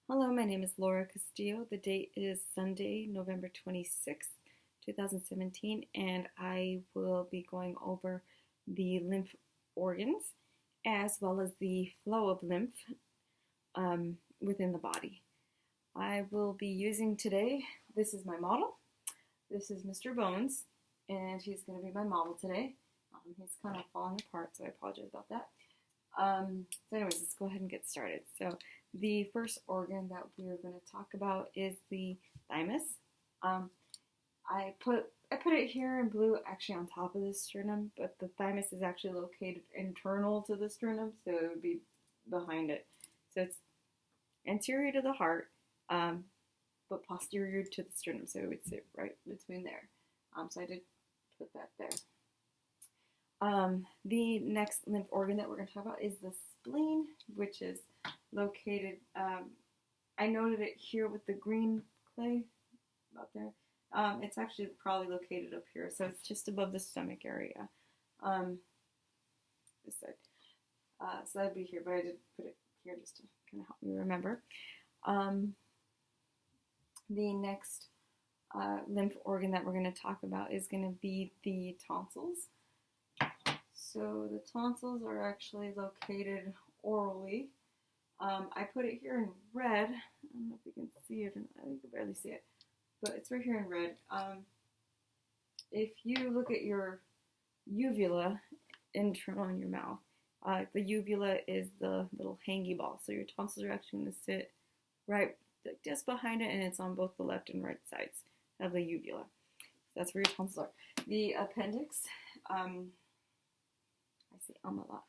Hello, my name is Laura Castillo. The date is Sunday, November 26th, 2017, and I will be going over the lymph organs as well as the flow of lymph within the body. I will be using today, this is my model. This is Mr. Bones, and he's going to be my model today. He's kind of falling apart, so I apologize about that. So anyways, let's go ahead and get started. So the first organ that we're going to talk about is the thymus. I put it here in blue, actually on top of the sternum, but the thymus is actually located internal to the sternum, so it would be behind it. So it's anterior to the heart, but posterior to the sternum, so it would sit right between there. So I did put that there. The next lymph organ that we're going to talk about is the spleen, which is located, I noted it here with the green clay about there. It's actually probably located up here, so it's just above the stomach area, this side. So that'd be here, but I did put it here just to kind of help me remember. The next lymph organ that we're going to talk about is going to be the tonsils. So the tonsils are actually located orally. I put it here in red. I don't know if you can see it. I think you can barely see it, but it's right here in red. If you look at your uvula internal in your mouth, the uvula is the little hangy ball. So your tonsils are actually going to sit right just behind it, and it's on both the left and right sides of the uvula. That's where your tonsils are. The appendix, I say a lot.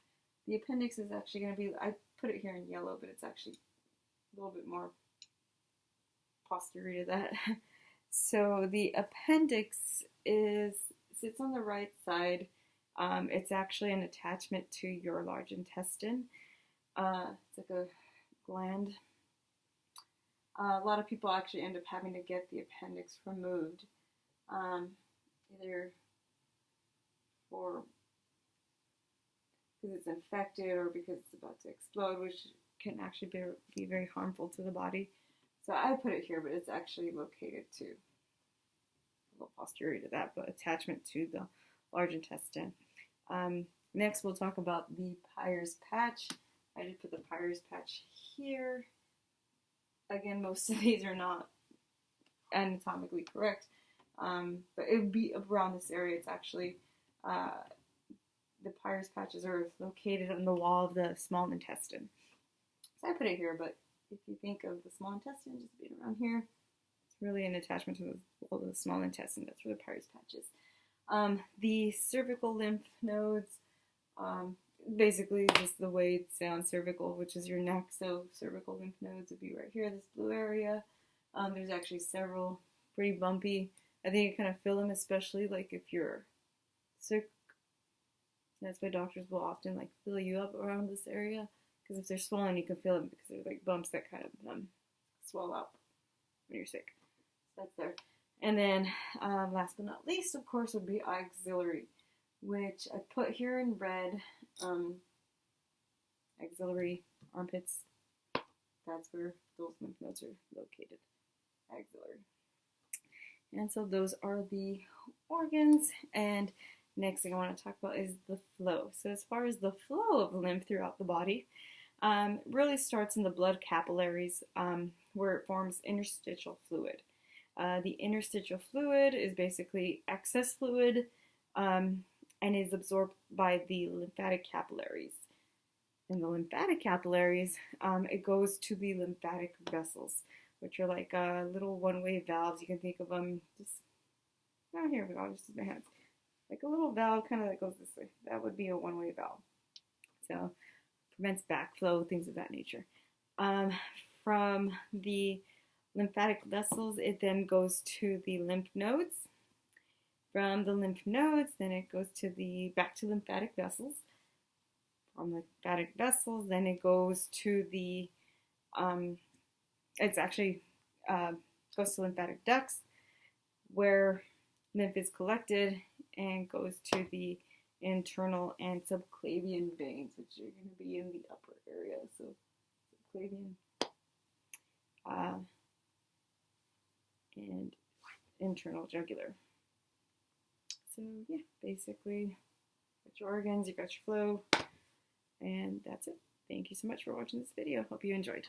The appendix is actually going to be, I put it here in yellow, but it's actually a little bit more posterior to that. So the appendix sits on the right side. It's actually an attachment to your large intestine. It's like a gland. A lot of people actually end up having to get the appendix removed, either because it's infected or because it's about to explode, which can actually be very harmful to the body. So I put it here, but it's actually located to a little posterior to that, but attachment to the large intestine. Next, we'll talk about the Peyer's patch. I did put the Peyer's patch here. Again, most of these are not anatomically correct, but it would be around this area. It's actually the Peyer's patches are located on the wall of the small intestine. So I put it here, but if you think of the small intestine just being around here, it's really an attachment to the wall of the small intestine. That's where the Peyer's patch is. The cervical lymph nodes, basically just the way it sounds, cervical, which is your neck, so cervical lymph nodes would be right here, this blue area. There's actually several, pretty bumpy. I think you kind of feel them, especially like if you're sick. That's why doctors will often like fill you up around this area, because if they're swollen, you can feel them because they're like bumps that kind of swell up when you're sick. So that's there. And then last but not least, of course, would be axillary, which I put here in red. Axillary armpits. That's where those lymph nodes are located. Axillary. And so those are the organs. And next thing I want to talk about is the flow. So as far as the flow of lymph throughout the body, really starts in the blood capillaries, where it forms interstitial fluid. The interstitial fluid is basically excess fluid and is absorbed by the lymphatic capillaries. In the lymphatic capillaries, it goes to the lymphatic vessels, which are like little one-way valves. You can think of them just, oh, here we go, I'll just use my hands. Like a little valve kind of that goes this way. That would be a one-way valve. So prevents backflow, things of that nature. From the lymphatic vessels, it then goes to the lymph nodes. From the lymph nodes, then it goes to back to lymphatic vessels. From lymphatic vessels, then it goes to the, it's actually goes to lymphatic ducts, where lymph is collected and goes to the internal and subclavian veins, which are going to be in the upper area. So subclavian and internal jugular. So yeah, basically, got your organs, you got your flow, and that's it. Thank you so much for watching this video. Hope you enjoyed.